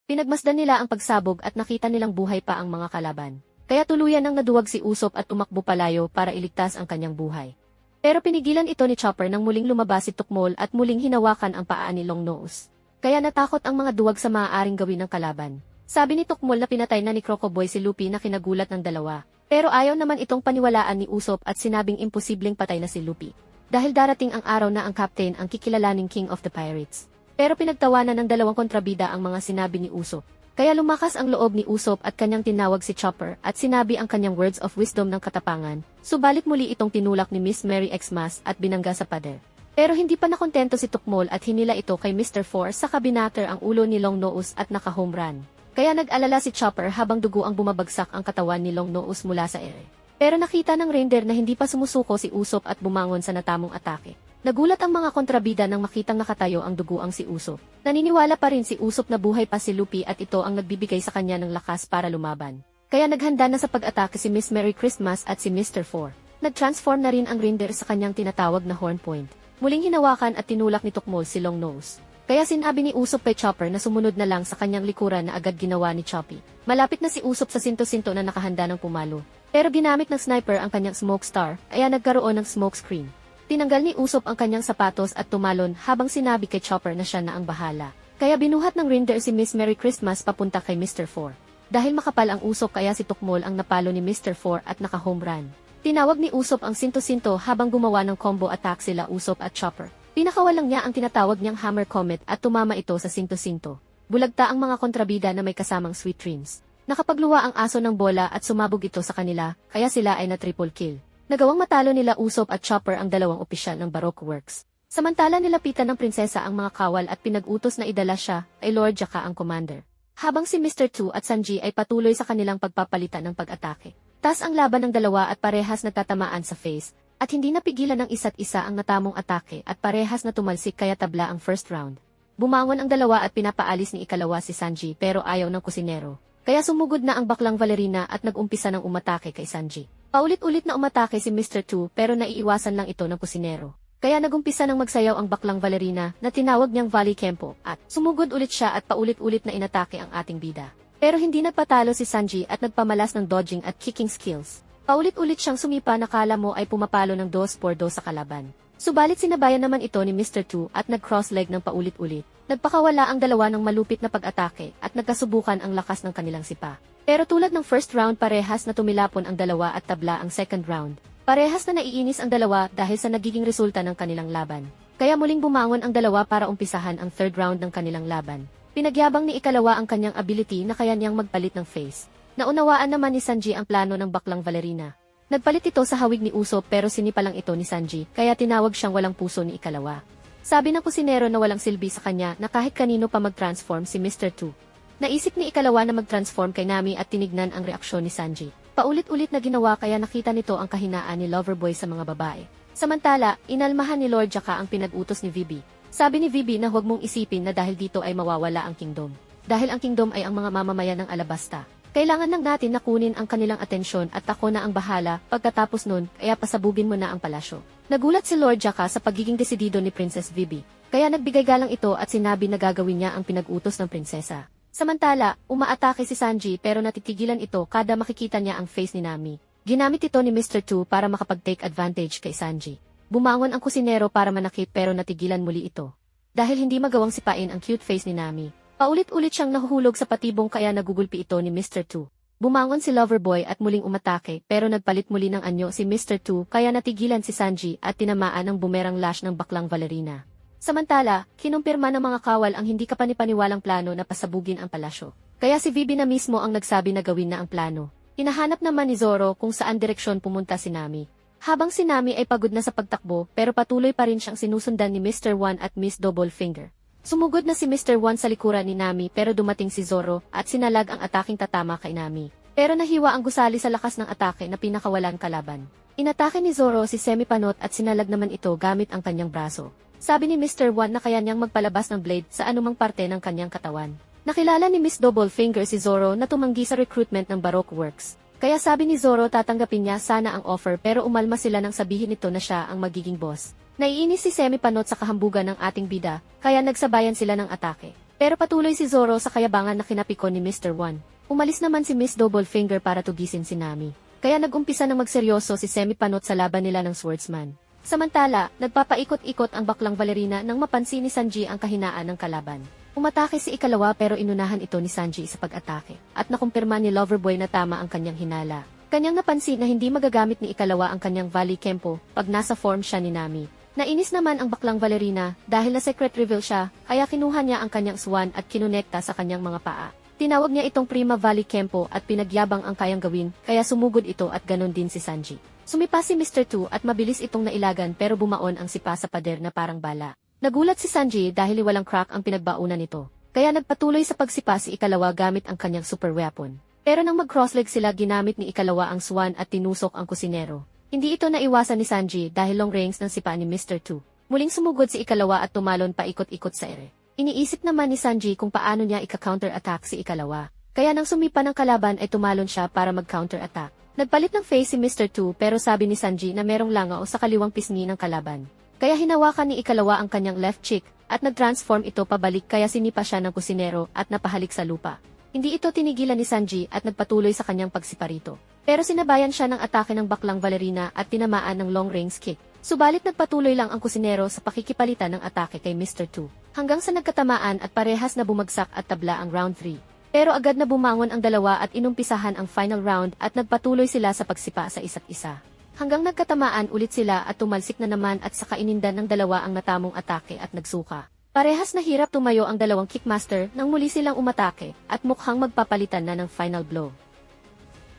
Pinagmasdan nila ang pagsabog at nakita nilang buhay pa ang mga kalaban. Kaya tuluyan nang naduwag si Usopp at tumakbo palayo para iligtas ang kanyang buhay. Pero pinigilan ito ni Chopper nang muling lumabas si Tukmol at muling hinawakan ang paa ni Longnose. Kaya natakot ang mga duwag sa maaaring gawin ng kalaban. Sabi ni Tukmol na pinatay na ni Crocoboy si Luffy na kinagulat ng dalawa. Pero ayaw naman itong paniwalaan ni Usopp at sinabing imposibleng patay na si Luffy. Dahil darating ang araw na ang captain ang kikilalaning King of the Pirates. Pero pinagtawanan ng dalawang kontrabida ang mga sinabi ni Usopp. Kaya lumakas ang loob ni Usopp at kanyang tinawag si Chopper at sinabi ang kanyang words of wisdom ng katapangan, subalit muli itong tinulak ni Miss Mary Xmas at binangga sa pader. Pero hindi pa nakontento si Tukmol at hinila ito kay Mr. Four sa kabinater ang ulo ni Longnose at naka-home run. Kaya nag-alala si Chopper habang dugo ang bumabagsak ang katawan ni Longnose mula sa ere. Pero nakita ng reindeer na hindi pa sumusuko si Usopp at bumangon sa natamong atake. Nagulat ang mga kontrabida nang makitang nakatayo ang duguang si Usopp. Naniniwala pa rin si Usopp na buhay pa si Luffy at ito ang nagbibigay sa kanya ng lakas para lumaban. Kaya naghanda na sa pag-atake si Miss Merry Christmas at si Mr. Four. Nag-transform na rin ang reindeer sa kanyang tinatawag na horn point. Muling hinawakan at tinulak ni Tukmol si Longnose. Kaya sinabi ni Usopp kay Chopper na sumunod na lang sa kanyang likuran na agad ginawa ni Choppy. Malapit na si Usopp sa sinto-sinto na nakahanda ng pumalo. Pero ginamit ng sniper ang kanyang smoke star, kaya nagkaroon ng smoke screen. Tinanggal ni Usopp ang kanyang sapatos at tumalon habang sinabi kay Chopper na siya na ang bahala. Kaya binuhat ng reindeer si Miss Merry Christmas papunta kay Mr. Four. Dahil makapal ang usok kaya si Tukmol ang napalo ni Mr. Four at naka-home run. Tinawag ni Usopp ang sinto-sinto habang gumawa ng combo attack sila Usopp at Chopper. Pinakawalang niya ang tinatawag niyang Hammer Comet at tumama ito sa sinto-sinto. Bulagta ang mga kontrabida na may kasamang sweet dreams. Nakapagluwa ang aso ng bola at sumabog ito sa kanila, kaya sila ay na-triple kill. Nagawang matalo nila Usopp at Chopper ang dalawang opisyal ng Baroque Works. Samantala nilapitan ng prinsesa ang mga kawal at pinag-utos na idala siya ay Lord Jaka ang commander. Habang si Mr. Two at Sanji ay patuloy sa kanilang pagpapalitan ng pag-atake. Tas ang laban ng dalawa at parehas nagtatamaan sa face, at hindi napigilan ng isa't isa ang natamong atake at parehas na tumalsik kaya tabla ang first round. Bumangon ang dalawa at pinapaalis ni ikalawa si Sanji pero ayaw ng kusinero. Kaya sumugod na ang baklang Valerina at nag-umpisa ng umatake kay Sanji. Paulit-ulit na umatake si Mr. Two pero naiiwasan lang ito ng kusinero. Kaya nagumpisa ng magsayaw ang baklang Valerina na tinawag niyang Valley Kempo at sumugod ulit siya at paulit-ulit na inatake ang ating bida. Pero hindi nagpatalo si Sanji at nagpamalas ng dodging at kicking skills. Paulit-ulit siyang sumipa na kala mo ay pumapalo ng 2-4-2 sa kalaban. Subalit sinabayan naman ito ni Mr. Two at nag-cross leg ng paulit-ulit. Nagpakawala ang dalawa ng malupit na pag-atake at nagkasubukan ang lakas ng kanilang sipa. Pero tulad ng first round parehas na tumilapon ang dalawa at tabla ang second round. Parehas na naiinis ang dalawa dahil sa nagiging resulta ng kanilang laban. Kaya muling bumangon ang dalawa para umpisahan ang third round ng kanilang laban. Pinagyabang ni ikalawa ang kanyang ability na kaya niyang magpalit ng face. Naunawaan naman ni Sanji ang plano ng baklang Valerina. Nagpalit ito sa hawig ni Usopp pero sinipa lang ito ni Sanji kaya tinawag siyang walang puso ni ikalawa. Sabi ng kusinero na walang silbi sa kanya na kahit kanino pa mag-transform si Mr. Two. Naisip ni ikalawa na mag-transform kay Nami at tinignan ang reaksyon ni Sanji. Paulit-ulit na ginawa kaya nakita nito ang kahinaan ni Loverboy sa mga babae. Samantala, inalmahan ni Lord Jaka ang pinag-utos ni Vivi. Sabi ni Vivi na huwag mong isipin na dahil dito ay mawawala ang kingdom. Dahil ang kingdom ay ang mga mamamayan ng Alabasta. Kailangan lang natin na kunin ang kanilang atensyon at ako na ang bahala pagkatapos nun kaya pasabugin mo na ang palasyo. Nagulat si Lord Jaka sa pagiging desidido ni Princess Vivi. Kaya nagbigay galang ito at sinabi na gagawin niya ang pinag-utos ng prinsesa. Samantala, umaatake si Sanji pero natitigilan ito kada makikita niya ang face ni Nami. Ginamit ito ni Mr. Two para makapag-take advantage kay Sanji. Bumangon ang kusinero para manakit pero natigilan muli ito. Dahil hindi magawang sipain ang cute face ni Nami. Paulit-ulit siyang nahuhulog sa patibong kaya nagugulpi ito ni Mr. Two. Bumangon si Loverboy at muling umatake pero nagpalit muli ng anyo si Mr. Two kaya natigilan si Sanji at tinamaan ng bumerang lash ng baklang Valerina. Samantala, kinumpirma ng mga kawal ang hindi kapanipaniwalang plano na pasabugin ang palasyo. Kaya si Vivi na mismo ang nagsabi na gawin na ang plano. Hinahanap naman ni Zoro kung saan direksyon pumunta si Nami. Habang si Nami ay pagod na sa pagtakbo pero patuloy pa rin siyang sinusundan ni Mr. One at Miss Double Finger. Sumugod na si Mr. One sa likuran ni Nami pero dumating si Zoro at sinalag ang ataking tatama kay Nami. Pero nahiwa ang gusali sa lakas ng atake na pinakawalan kalaban. Inatake ni Zoro si Semipanot at sinalag naman ito gamit ang kanyang braso. Sabi ni Mr. One na kaya niyang magpalabas ng blade sa anumang parte ng kanyang katawan. Nakilala ni Miss Double Finger si Zoro na tumanggi sa recruitment ng Baroque Works. Kaya sabi ni Zoro tatanggapin niya sana ang offer pero umalma sila nang sabihin nito na siya ang magiging boss. Naiinis si Semipanot sa kahambugan ng ating bida, kaya nagsabayan sila ng atake. Pero patuloy si Zoro sa kayabangan na kinapiko ni Mr. One. Umalis naman si Miss Doublefinger para tugisin si Nami. Kaya nag-umpisa ng magseryoso si Semipanot sa laban nila ng swordsman. Samantala, nagpapaikot-ikot ang baklang Valerina nang mapansin ni Sanji ang kahinaan ng kalaban. Umatake si ikalawa pero inunahan ito ni Sanji sa pag-atake, at nakumpirma ni Loverboy na tama ang kanyang hinala. Kanyang napansin na hindi magagamit ni ikalawa ang kanyang Valley Kempo pag nasa form siya ni Nami. Nainis naman ang baklang Valerina dahil na secret reveal siya, kaya kinuha niya ang kanyang swan at kinonekta sa kanyang mga paa. Tinawag niya itong Prima Valley Kempo at pinagyabang ang kayang gawin, kaya sumugod ito at ganon din si Sanji. Sumipa si Mr. Two at mabilis itong nailagan pero bumaon ang sipa sa pader na parang bala. Nagulat si Sanji dahil walang crack ang pinagbaunan nito, kaya nagpatuloy sa pagsipa si ikalawa gamit ang kanyang super weapon. Pero nang mag-crossleg sila ginamit ni ikalawa ang swan at tinusok ang kusinero. Hindi ito naiwasan ni Sanji dahil long range ng sipa ni Mr. Two. Muling sumugod si ikalawa at tumalon paikot-ikot sa ere. Iniisip naman ni Sanji kung paano niya ika-counter-attack si ikalawa. Kaya nang sumipa ng kalaban ay tumalon siya para mag-counter-attack. Nagpalit ng face si Mr. Two pero sabi ni Sanji na merong langaw sa kaliwang pisngi ng kalaban. Kaya hinawakan ni ikalawa ang kanyang left cheek at nag-transform ito pabalik kaya sinipa siya ng kusinero at napahalik sa lupa. Hindi ito tinigilan ni Sanji at nagpatuloy sa kanyang pagsiparito. Pero sinabayan siya ng atake ng baklang Valerina at tinamaan ng long range kick. Subalit nagpatuloy lang ang kusinero sa pakikipalitan ng atake kay Mr. Two. Hanggang sa nagkatamaan at parehas na bumagsak at tabla ang round 3. Pero agad na bumangon ang dalawa at inumpisahan ang final round at nagpatuloy sila sa pagsipa sa isa't isa. Hanggang nagkatamaan ulit sila at tumalsik na naman at saka inindan ng dalawa ang natamong atake at nagsuka. Parehas na hirap tumayo ang dalawang kickmaster nang muli silang umatake at mukhang magpapalitan na ng final blow.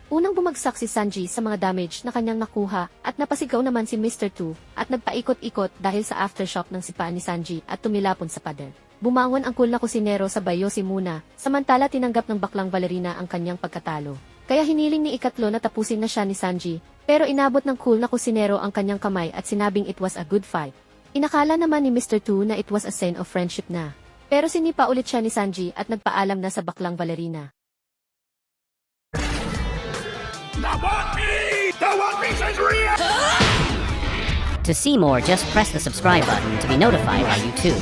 Unang bumagsak si Sanji sa mga damage na kanyang nakuha at napasigaw naman si Mr. Two at nagpaikot-ikot dahil sa aftershock ng sipa ni Sanji at tumilapon sa pader. Bumangon ang cool na kusinero sa Bayoshi muna, samantala tinanggap ng baklang Valerina ang kanyang pagkatalo. Kaya hiniling ni ikatlo na tapusin na siya ni Sanji, pero inabot ng cool na kusinero ang kanyang kamay at sinabing it was a good fight. Inakala naman ni Mr. Two na it was a sign of friendship na. Pero sinipa ulit siya ni Sanji at nagpaalam na sa baklang Valerina. The One Piece is real! To see more, just press the subscribe button to be notified by YouTube.